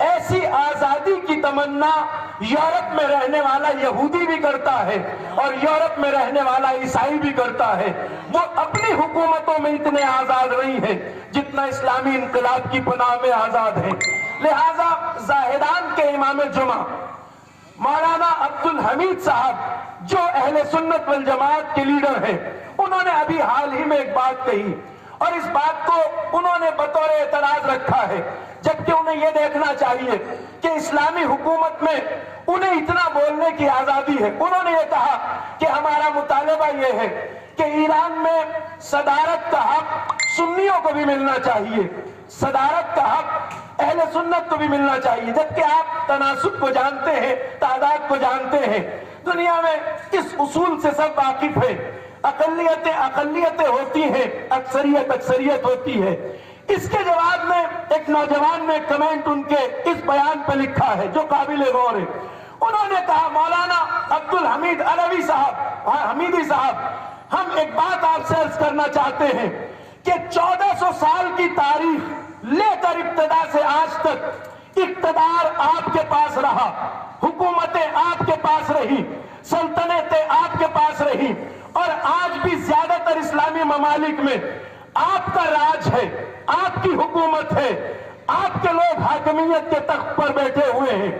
ایسی آزادی کی تمنا یورپ میں رہنے والا یہودی بھی کرتا ہے اور یورپ میں رہنے والا عیسائی بھی کرتا ہے. وہ اپنی حکومتوں میں اتنے آزاد نہیں ہیں جتنا اسلامی انقلاب کی پناہ میں آزاد ہیں. لہذا زاہدان کے امام جمعہ مولانا عبدالحمید صاحب جو اہل سنت والجماعت کے لیڈر ہیں، انہوں نے ابھی حال ہی میں ایک بات کہی اور اس بات کو انہوں نے بطور اعتراض رکھا ہے، جبکہ انہیں یہ دیکھنا چاہیے کہ اسلامی حکومت میں انہیں اتنا بولنے کی آزادی ہے. انہوں نے یہ کہا کہ ہمارا مطالبہ یہ ہے کہ ایران میں صدارت کا حق سنیوں کو بھی ملنا چاہیے، صدارت کا حق اہل سنت کو بھی ملنا چاہیے. جبکہ آپ تناسب کو جانتے ہیں، تعداد کو جانتے ہیں. دنیا میں اس اصول سے سب واقف ہیں، اقلیتیں ہوتی ہیں، اکثریت ہوتی ہے. اس کے جواب میں ایک نوجوان نے کمنٹ ان کے اس بیان پہ لکھا ہے جو قابل غور ہے. انہوں نے کہا مولانا عبدالحمید علوی صاحب، حمیدی صاحب، ہم ایک بات آپ سے عرض کرنا چاہتے ہیں کہ 1400 سال کی تاریخ لے کر ابتدا سے آج تک اقتدار آپ کے پاس رہا، حکومتیں آپ کے پاس رہی، سلطنتیں آپ کے پاس رہی، اور آج بھی زیادہ تر اسلامی ممالک میں آپ کا راج ہے، آپ کی حکومت ہے، آپ کے لوگ حاکمیت کے تخت پر بیٹھے ہوئے ہیں،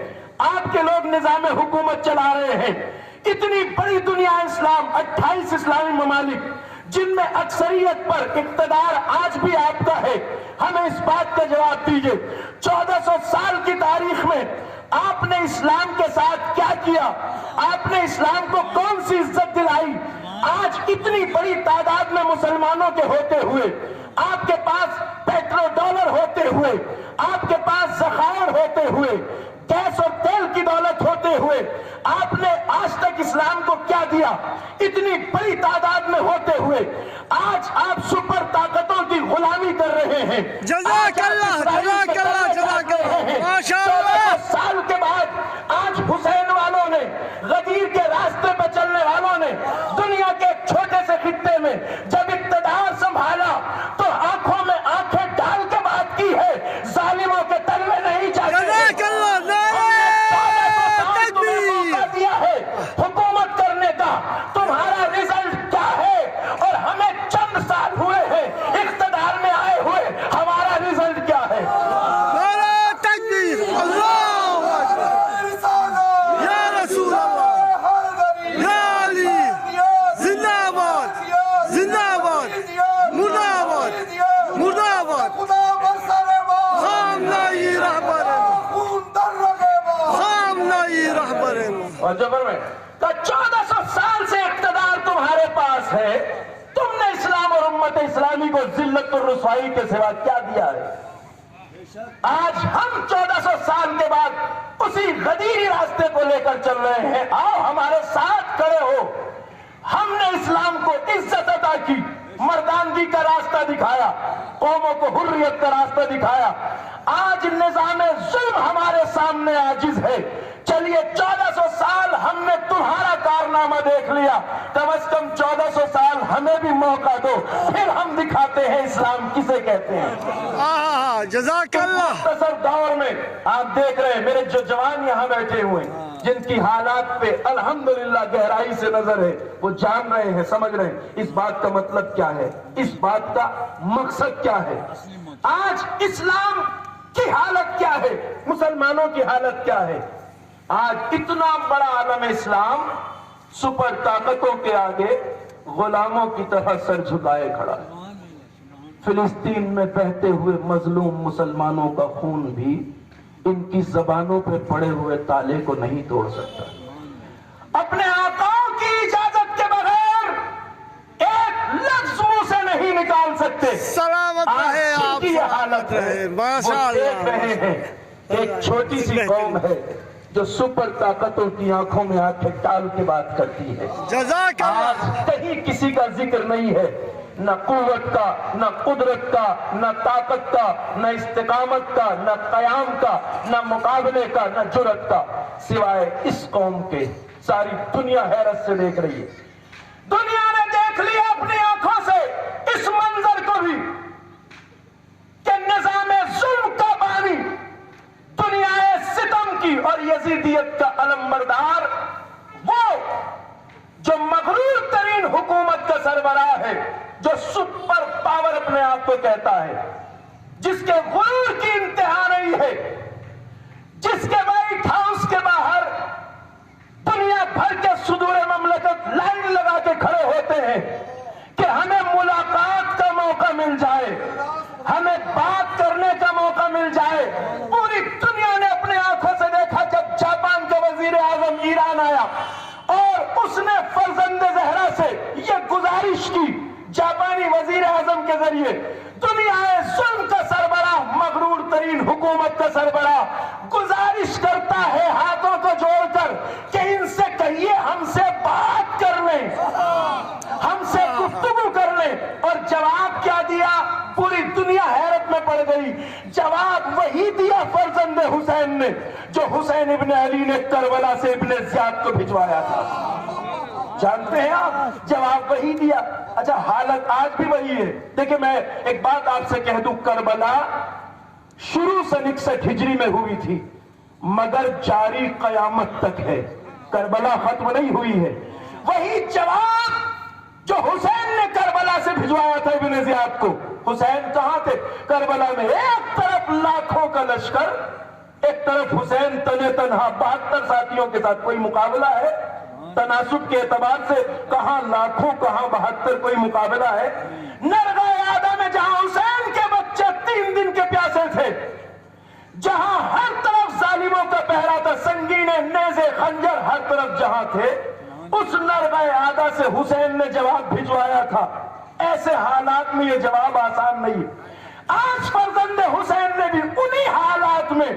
آپ کے لوگ نظام حکومت چلا رہے ہیں. اتنی بڑی دنیا اسلام، 28 اسلامی ممالک جن میں اکثریت پر اقتدار آج بھی آپ کا ہے. ہمیں اس بات کا جواب دیجئے 1400 سال کی تاریخ میں آپ نے اسلام کے ساتھ کیا کیا؟ آپ نے اسلام کو کون سی عزت دلائی؟ آج اتنی بڑی تعداد میں مسلمانوں کے ہوتے ہوئے، آپ کے پاس پیٹرو ڈالر ہوتے ہوئے، آپ کے پاس ذخائر ہوتے ہوئے، گیس اور تیل کی دولت ہوتے ہوئے، آپ نے آج تک اسلام کو کیا دیا؟ اتنی بڑی تعداد میں ہوتے ہوئے آج آپ سپر طاقتوں کی غلامی کر رہے ہیں. جزاک اللہ، جزاک اللہ، جزاک اللہ، ماشاء اللہ. 1400 سال کے بعد آج حسین والوں نے، غدیر کے راستے پہ چلنے والوں نے دنیا کے ایک چھوٹے سے خطے میں جب اقتدار سنبھالا تو آنکھوں میں آنکھیں ڈال کے بات کی ہے، ظالموں کے تلوے نہیں چاہتے. جزاک اللہ، دیا ہے حکومت کرنے کا، تمہارا رزلٹ کیا ہے؟ اور ہمیں چند سال ہوئے ہیں اقتدار میں آئے ہوئے، ہمارا رزلٹ کیا ہے؟ نعرہ تکبیر، اللہ اکبر، یا رسول اللہ، یا علی، زندہ آباد، زندہ آباد، مردہ آباد، مردہ آباد. خام نائی رہبر، خام نائی رہبر. اور جبر میں 1400 سال سے اقتدار تمہارے پاس ہے، تم نے اسلام اور امت اسلامی کو ذلت اور رسوائی کے سوا کیا دیا ہے؟ آج ہم 1400 سال کے بعد اسی غدیری راستے کو لے کر چل رہے ہیں. آؤ ہمارے ساتھ کھڑے ہو. ہم نے اسلام کو عزت عطا کی، مردانگی کا راستہ دکھایا، قوموں کو حریت کا راستہ دکھایا. آج نظام ظلم ہمارے سامنے عاجز ہے. چلیے 1400 سال ہم نے تمہارا کارنامہ دیکھ لیا، کم از کم 1400 سال ہمیں بھی موقع دو، پھر ہم دکھاتے ہیں اسلام کسے کہتے ہیں. جزاک اللہ. مختصر دور میں آپ دیکھ رہے ہیں میرے جو جوان یہاں بیٹھے ہوئے ہیں جن کی حالات پہ الحمدللہ گہرائی سے نظر ہے، وہ جان رہے ہیں، سمجھ رہے ہیں اس بات کا مطلب کیا ہے، اس بات کا مقصد کیا ہے. آج اسلام کی حالت کیا ہے، مسلمانوں کی حالت کیا ہے؟ آج اتنا بڑا عالم اسلام سپر طاقتوں کے آگے غلاموں کی طرح سر جھکائے کھڑا ہے. فلسطین میں بہتے ہوئے مظلوم مسلمانوں کا خون بھی ان کی زبانوں پہ پڑے ہوئے تالے کو نہیں توڑ سکتا. اپنے آقاؤں کی اجازت کے بغیر ایک لفظ منہ سے نہیں نکال سکتے. سلامت رہے آپ، کی یہ حالت ہے. ماشاء وہ دیکھ رہے ہیں ایک چھوٹی سی قوم ہے جو سپر طاقتوں کی آنکھوں میں آنکھیں ڈال کے بات کرتی ہے. جزاک اللہ. آج کہیں کسی کا ذکر نہیں ہے، نہ قوت کا، نہ قدرت کا، نہ طاقت کا، نہ استقامت کا، نہ قیام کا، نہ مقابلے کا، نہ جرأت کا، سوائے اس قوم کے. ساری دنیا حیرت سے دیکھ رہی ہے. دنیا نے دیکھ لیا اپنی آنکھوں سے اس منظر کو بھی کہ نظام ظلم کا بانی دنیا یزیدیت کا علمبردار، وہ جو مغرور ترین حکومت کا سربراہ ہے، جو سپر پاور اپنے آپ کو کہتا ہے، جس کے غرور کی انتہا نہیں ہے، جس کے وائٹ ہاؤس کے باہر دنیا بھر کے صدور مملکت لائن لگا کے کھڑے ہوتے ہیں کہ ہمیں ملاقات کا موقع مل جائے، ہمیں بات کرنے کا موقع مل جائے۔ پوری دنیا نے اپنے آنکھوں سے دیکھا جب جاپان کا وزیر اعظم ایران آیا اور اس نے فرزند زہرا سے یہ گزارش کی جاپانی وزیر اعظم کے ذریعے، دنیا ظلم کا سربراہ، مغرور ترین حکومت کا سربراہ گزارش کرتا ہے ہاتھوں کو جوڑ کر کہ ان سے کہیے ہم سے بات کر لیں، ہم سے گفتگو کر لیں۔ اور جواب کیا دیا؟ پوری دنیا حیرت میں پڑ گئی۔ جواب وہی دیا فرزند حسین نے جو حسین ابن علی نے کربلا سے ابن زیاد کو بھجوایا تھا۔ جانتے ہیں آپ، جواب وہی دیا۔ اچھا، حالت آج بھی وہی ہے۔ دیکھیں، میں ایک بات آپ سے کہہ دوں، کربلا شروع سن 61 ہجری میں ہوئی تھی مگر جاری قیامت تک ہے، کربلا ختم نہیں ہوئی ہے۔ وہی جواب جو حسین نے کربلا سے بھجوایا تھا ابن زیاد کو، حسین کہاں تھے؟ کربلا میں۔ ایک طرف لاکھوں کا لشکر، ایک طرف حسین تنے تنہا 72 ساتھیوں کے ساتھ۔ کوئی مقابلہ ہے؟ تناسب کے اعتبار سے کہاں لاکھوں کہاں 72، کوئی مقابلہ ہے؟ نرغہ آدھا میں جہاں حسین کے بچے 3 دن کے پیاسے تھے، جہاں ہر طرف ظالموں کا پہرا تھا، سنگینے، نیزے، خنجر ہر طرف جہاں تھے، اس نرغہ آدھا سے حسین نے جواب بھجوایا تھا۔ ایسے حالات میں یہ جواب آسان نہیں۔ آج فرزند حسین نے بھی انہی حالات میں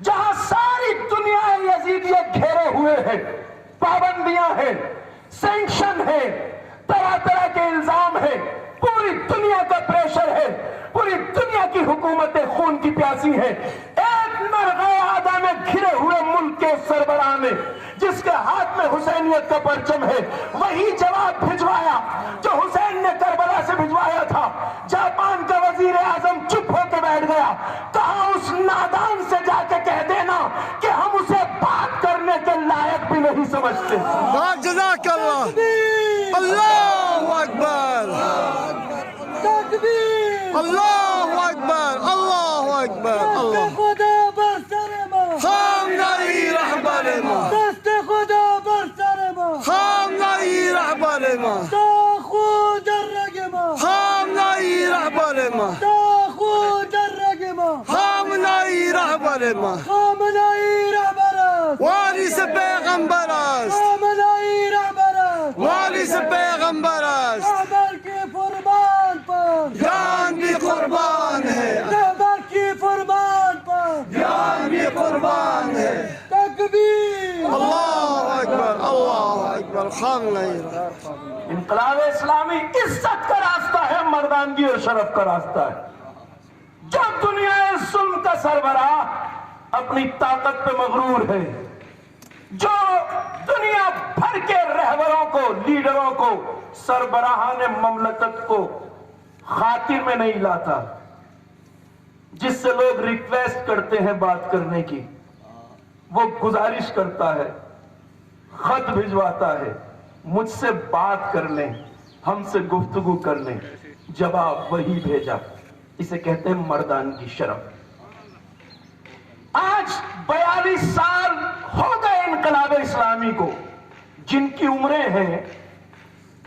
جہاں ساری دنیا یزیدیت گھیرے ہوئے ہے، پابندیاں ہیں، سینکشن ہے، طرح طرح کے الزام ہیں، پوری دنیا کا پریشر ہے، پوری دنیا کی حکومتیں خون کی پیاسی ہیں، ایک نرغہ آدھا میں گھرے ہوئے ملک کے سربراہ نے جس کے ہاتھ میں حسینیت کا پرچم ہے وہی جواب بھجوایا جو حسین نے کربلا سے بھجوایا تھا۔ جاپان کا وزیر اعظم چپ ہو کے بیٹھ گیا، کہا اس نادان سے جا کے کہہ دینا کہ ہم اسے بات کرنے کے لائق بھی نہیں سمجھتے۔ جزاک اللہ، اللہ اکبر، اللہ اکبر، اللہ اکبر، اللہ خدا برسر ما، خامنه‌ای رهبر ما، دست خدا برسر ما، خامنه‌ای رهبر ما، تا خود در رگ ما، خامنه‌ای رهبر ما، تا خود در رگ ما، خامنه‌ای رهبر ما، خامنه‌ای رهبر است، وارث پیغمبر است، خامنه‌ای رهبر است، وارث پیغمبر است، رهبر کی فرمان پر، جان بھی قربان ہے، رهبر کی فرمان پر، جان بھی قربان ہے۔ تکبیر، اللہ اکبر، اللہ اکبر، خامنه‌ای رهبر۔ انقلاب اسلامی عزت کا راستہ ہے، مردانگی اور شرف کا راستہ ہے۔ جو دنیا ظلم کا سربراہ اپنی طاقت پہ مغرور ہے، جو دنیا بھر کے رہبروں کو، لیڈروں کو، سربراہان مملکت کو خاطر میں نہیں لاتا، جس سے لوگ ریکویسٹ کرتے ہیں بات کرنے کی، وہ گزارش کرتا ہے، خط بھجواتا ہے، مجھ سے بات کر لیں، ہم سے گفتگو کر لیں، جواب وہی بھیجا۔ اسے کہتے ہیں مردانگی، شرف۔ آج 42 سال ہو گئے انقلاب اسلامی کو۔ جن کی عمریں ہیں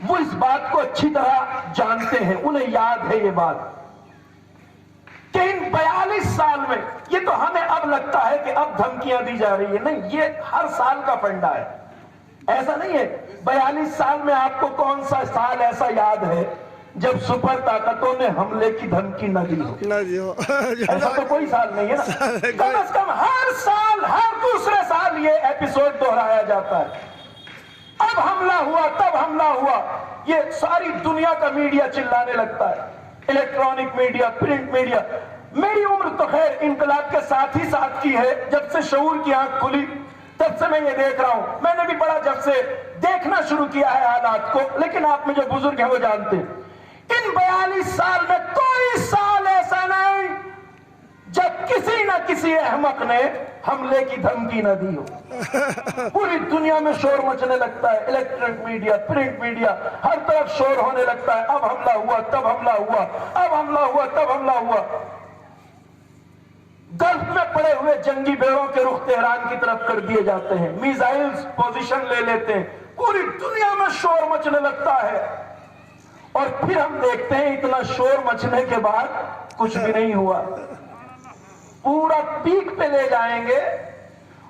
وہ اس بات کو اچھی طرح جانتے ہیں، انہیں یاد ہے یہ بات کہ ان 42 سال میں، یہ تو ہمیں اب لگتا ہے کہ اب دھمکیاں دی جا رہی ہیں، نہیں، یہ ہر سال کا فنڈا ہے۔ ایسا نہیں ہے 42 سال میں آپ کو کون سا سال ایسا یاد ہے جب سپر طاقتوں نے حملے کی دھمکی نہ دی ہو؟ ایسا تو کوئی سال نہیں ہے نا۔ کم از کم ہر سال، ہر دوسرے سال یہ ایپیسوڈ دہرایا جاتا ہے، اب حملہ ہوا، تب حملہ ہوا۔ یہ ساری دنیا کا میڈیا چلانے لگتا ہے، الیکٹرانک میڈیا، پرنٹ میڈیا۔ میری عمر تو خیر انقلاب کے ساتھ ہی ساتھ کی ہے، جب سے شعور کی آنکھ کھلی تب سے میں یہ دیکھ رہا ہوں۔ میں نے بھی بڑا جب سے دیکھنا شروع کیا ہے حالات کو، لیکن آپ میں جو بزرگ ہیں وہ جانتے ہیں ان 42 سال میں کوئی سال ایسا نہیں جب کسی نہ کسی احمق نے حملے کی دھمکی نہ دی ہو. پوری دنیا میں شور مچنے لگتا ہے, الیکٹرک میڈیا, پرنٹ میڈیا, ہر طرف شور ہونے لگتا ہے. اب حملہ ہوا, تب حملہ ہوا, اب حملہ ہوا, تب حملہ ہوا. گلف میں پڑے ہوئے جنگی بیڑوں کے رخ تہران کی طرف کر دیے جاتے ہیں, میزائلز پوزیشن لے لیتے ہیں, پوری دنیا میں شور مچنے لگتا ہے. اور پھر ہم دیکھتے ہیں اتنا شور مچنے کے بعد کچھ بھی نہیں ہوا. پورا پیک پہ لے جائیں گے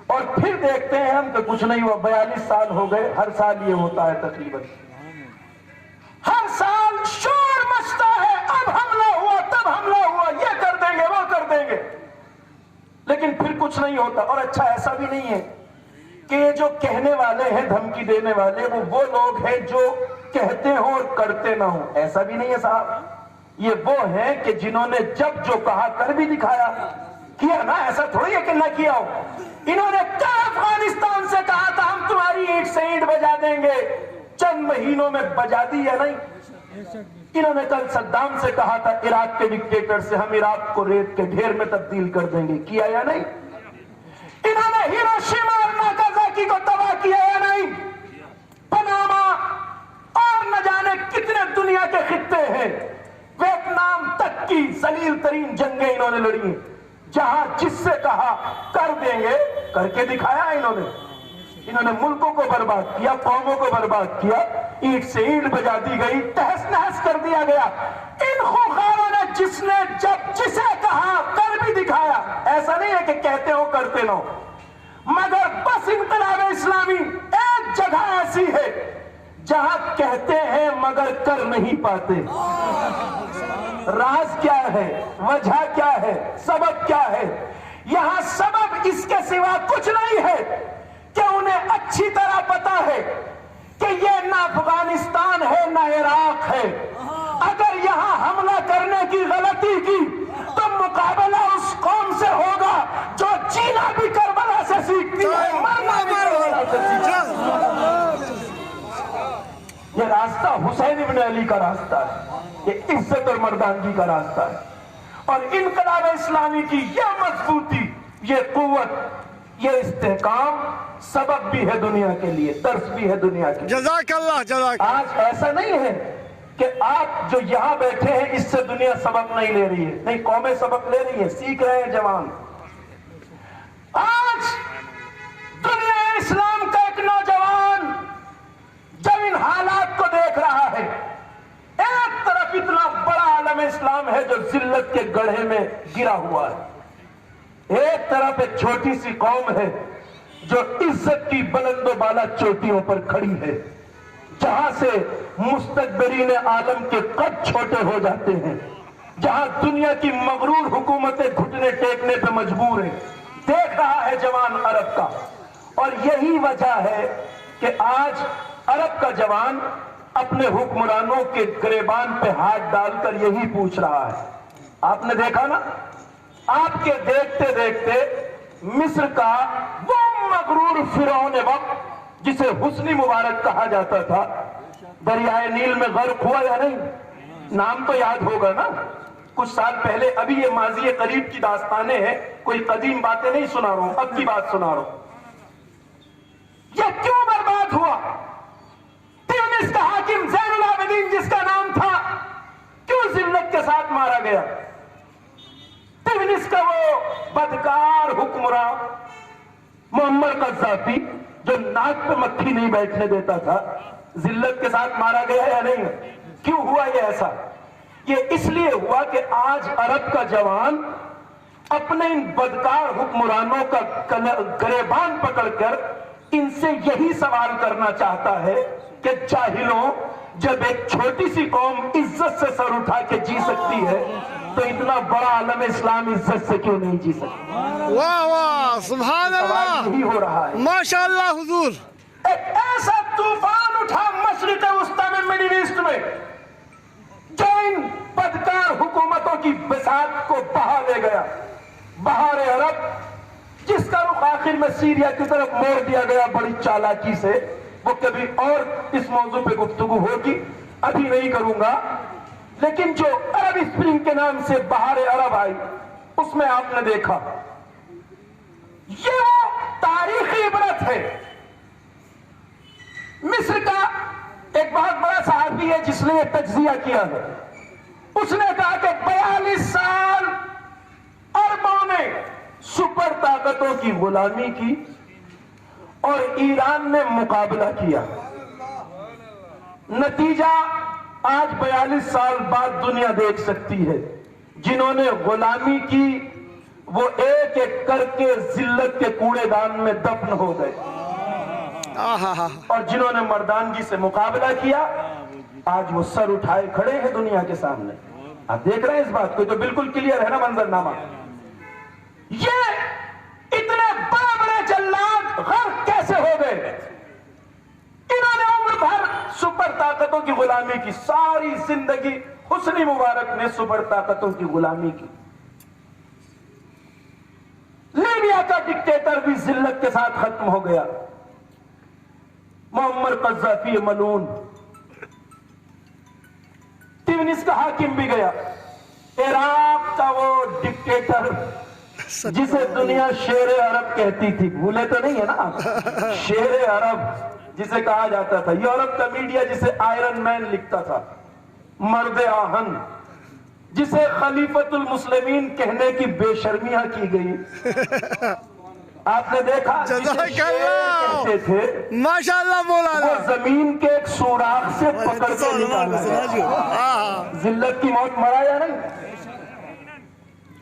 اور پھر دیکھتے ہیں ہم کہ کچھ نہیں ہوا. 42 سال ہو گئے, ہر سال یہ ہوتا ہے تقریباً. ہر سال شور مچتا ہے, اب حملہ ہوا, تب حملہ ہوا, یہ کر دیں گے, وہ کر دیں گے, لیکن پھر کچھ نہیں ہوتا. اور اچھا ایسا بھی نہیں ہے کہ یہ جو کہنے والے ہیں, دھمکی دینے والے, وہ لوگ ہیں جو کہتے ہوں اور کرتے نہ ہوں. ایسا بھی نہیں ہے صاحب. یہ وہ ہیں کہ جنہوں نے جب جو کہا کر بھی دکھایا. کیا نا, ایسا تھوڑی ہے کہ نہ کیا ہو. انہوں نے کہا افغانستان سے کہا تھا ہم تمہاری اینٹ سے اینٹ بجا دیں گے, چند مہینوں میں بجا دی یا نہیں. انہوں نے کل صدام سے کہا تھا عراق کے ڈکٹیٹر سے ہم عراق کو ریت کے ڈھیر میں تبدیل کر دیں گے, کیا یا نہیں. انہوں نے ہیروشیما اور ناگازاکی کو تباہ کیا یا نہیں. پاناما اور نہ جانے کتنے دنیا کے خطے ہیں, ویتنام تک کی ذلیل ترین جنگیں انہوں نے لڑی ہیں. جہاں جس سے کہا کر دیں گے, کر کے دکھایا انہوں نے. انہوں نے ملکوں کو برباد کیا, قوموں کو برباد کیا, اینٹ سے اینٹ بجا دی گئی, تہس نہس کر دیا گیا. ان خوخاروں نے جس نے جب جسے کہا کر بھی دکھایا. ایسا نہیں ہے کہ کہتے ہو کرتے نہ ہو, مگر بس انقلاب اسلامی ایک جگہ ایسی ہے جہاں کہتے ہیں مگر کر نہیں پاتے. راز کیا ہے, وجہ کیا ہے, سبب کیا ہے؟ یہاں سبب اس کے سوا کچھ نہیں ہے کہ انہیں اچھی طرح پتا ہے کہ یہ نہ افغانستان ہے نہ عراق ہے. اگر یہاں حملہ کرنے کی غلطی کی تو مقابلہ اس قوم سے ہوگا جو جینا بھی کربلا سے سیکھتی ہے, مرنا بھی کربلا سے سیکھتی ہے. یہ راستہ حسین ابن علی کا راستہ ہے, یہ عزت اور مردانگی کا راستہ ہے. اور انقلاب اسلامی کی یہ مضبوطی, یہ قوت, یہ استحکام سبب بھی ہے دنیا کے لیے, درس بھی ہے دنیا کے لیے. جزاک اللہ, جزاک. آج ایسا نہیں ہے کہ آپ جو یہاں بیٹھے ہیں اس سے دنیا سبق نہیں لے رہی ہے, نہیں, قومیں سبق لے رہی ہیں, سیکھ رہے ہیں جوان. آج دنیا اسلام کا ایک نوجوان جب ان حالات کو دیکھ رہا ہے, ایک طرف اتنا بڑا عالم اسلام ہے جو ذلت کے گڑھے میں گرا ہوا ہے, ایک طرف ایک چھوٹی سی قوم ہے جو عزت کی بلند و بالا چوٹیوں پر کھڑی ہے, جہاں سے مستکبرین عالم کے قد چھوٹے ہو جاتے ہیں, جہاں دنیا کی مغرور حکومتیں گھٹنے ٹیکنے پہ مجبور ہیں. دیکھ رہا ہے جوان عرب کا. اور یہی وجہ ہے کہ آج عرب کا جوان اپنے حکمرانوں کے گریبان پہ ہاتھ ڈال کر یہی پوچھ رہا ہے. آپ نے دیکھا نا, آپ کے دیکھتے دیکھتے مصر کا وہ مغرور فرعون وقت جسے حسنی مبارک کہا جاتا تھا, دریائے نیل میں غرق ہوا یا نہیں؟ نام تو یاد ہوگا نا, کچھ سال پہلے. ابھی یہ ماضی قریب کی داستانیں ہیں, کوئی قدیم باتیں نہیں سنا رہا ہوں, اب کی بات سنا رہا ہوں. یہ کیوں برباد ہوا؟ تیونس کا حاکم زین العابدین جس کا نام تھا, کیوں ذلت کے ساتھ مارا گیا؟ تیونس کا وہ بدکار حکمراں معمر قذافی جو ناک پہ مکھی نہیں بیٹھنے دیتا تھا, ذلت کے ساتھ مارا گیا یا نہیں؟ کیوں ہوا یہ ایسا؟ یہ اس لیے ہوا کہ آج عرب کا جوان اپنے ان بدکار حکمرانوں کا گریبان پکڑ کر ان سے یہی سوال کرنا چاہتا ہے کہ جاہلوں, جب ایک چھوٹی سی قوم عزت سے سر اٹھا کے جی سکتی ہے تو اتنا بڑا عالم اسلام عزت سے کیوں نہیں جی سکتا؟ واہ واہ, سبحان اللہ, یہی ہو رہا ہے. ماشاءاللہ حضور. ایک ایسا طوفان اٹھا مشرق وسطی میں, مڈل ایسٹ میں, جو ان بدکار حکومتوں کی بساط کو بہا لے گیا. بہار عرب جس کا رخ آخر میں سیریا کی طرف موڑ دیا گیا بڑی چالاکی سے, وہ کبھی اور اس موضوع پہ گفتگو ہوگی, ابھی نہیں کروں گا. لیکن جو عرب اسپرنگ کے نام سے بہار عرب آئی, اس میں آپ نے دیکھا یہ وہ تاریخی عبرت ہے۔ مصر کا ایک بہت بڑا صحافی ہے جس نے یہ تجزیہ کیا ہے، اس نے کہا کہ 42 سال عربوں نے سپر طاقتوں کی غلامی کی اور ایران نے مقابلہ کیا، نتیجہ آج 42 سال بعد دنیا دیکھ سکتی ہے۔ جنہوں نے غلامی کی وہ ایک ایک کر کے ذلت کے کوڑے دان میں دفن ہو گئے، اور جنہوں نے مردانگی سے مقابلہ کیا آج وہ سر اٹھائے کھڑے ہیں دنیا کے سامنے۔ آپ دیکھ رہے ہیں اس بات کو، تو بالکل کلیئر ہے نا منظر نامہ۔ یہ اتنے بڑے بڑے جلاد غرق کیسے ہو گئے؟ انہوں نے عمر بھر سپر طاقتوں کی غلامی کی، ساری زندگی حسنی مبارک نے سپر طاقتوں کی غلامی کی۔ لیبیا کا ڈکٹیٹر بھی ذلت کے ساتھ ختم ہو گیا، معمر قذافی ملعون۔ تیونس کا حاکم بھی گیا، عراق کا وہ ڈکٹیٹر جسے دنیا شیر عرب کہتی تھی، بھولے تو نہیں ہے نا؟ شیر عرب جسے کہا جاتا تھا، یورپ کا میڈیا جسے آئرن مین لکھتا تھا، مرد آہن جسے خلیفۃ المسلمین کہنے کی بے شرمیاں کی گئی۔ آپ نے دیکھا جسے شیر کہتے تھے، ماشاءاللہ مولانا، وہ زمین کے ایک سوراخ سے پکڑ کے نکالا گیا۔ ذلت کی موت مرا یا نہیں؟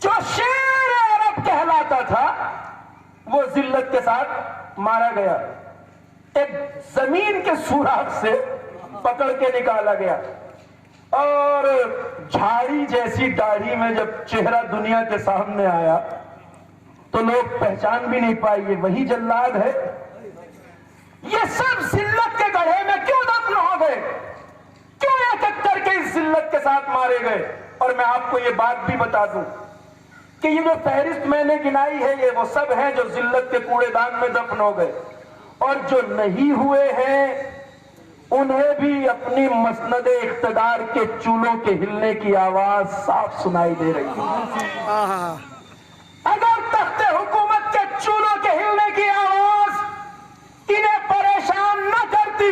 جو شیر عرب کہلاتا تھا وہ ذلت کے ساتھ مارا گیا، ایک زمین کے سوراخ سے پکڑ کے نکالا گیا، اور جھاڑی جیسی داڑھی میں جب چہرہ دنیا کے سامنے آیا تو لوگ پہچان بھی نہیں پائے یہ وہی جلاد ہے۔ یہ سب ذلت کے گڑھے میں کیوں دفن ہو گئے؟ کیوں ایک ایک کر کے اس ذلت کے ساتھ مارے گئے؟ اور میں آپ کو یہ بات بھی بتا دوں کہ یہ جو فہرست میں نے گنائی ہے یہ وہ سب ہیں جو ذلت کے کوڑے دان میں دفن ہو گئے، اور جو نہیں ہوئے ہیں انہیں بھی اپنی مسند اقتدار کے چولوں کے ہلنے کی آواز صاف سنائی دے رہی ہے۔ اگر تخت حکومت کے چولوں کے ہلنے کی آواز انہیں پریشان نہ کرتی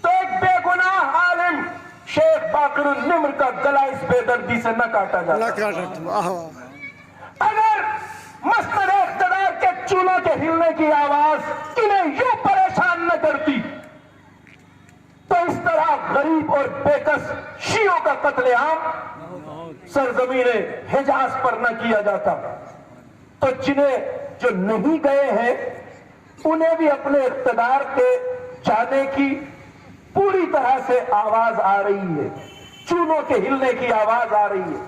تو ایک بے گناہ عالم شیخ باقر النمر کا گلا اس بے دردی سے نہ کاٹا جاتا۔ اگر مسند اقتدار کے چولوں کے ہلنے کی آواز انہیں یوں پریشان نہ کرتی تو اس طرح غریب اور بےکس شیعوں کا قتل عام سرزمین حجاز پر نہ کیا جاتا۔ تو جنہیں جو نہیں گئے ہیں انہیں بھی اپنے اقتدار کے جانے کی پوری طرح سے آواز آ رہی ہے، چولوں کے ہلنے کی آواز آ رہی ہے۔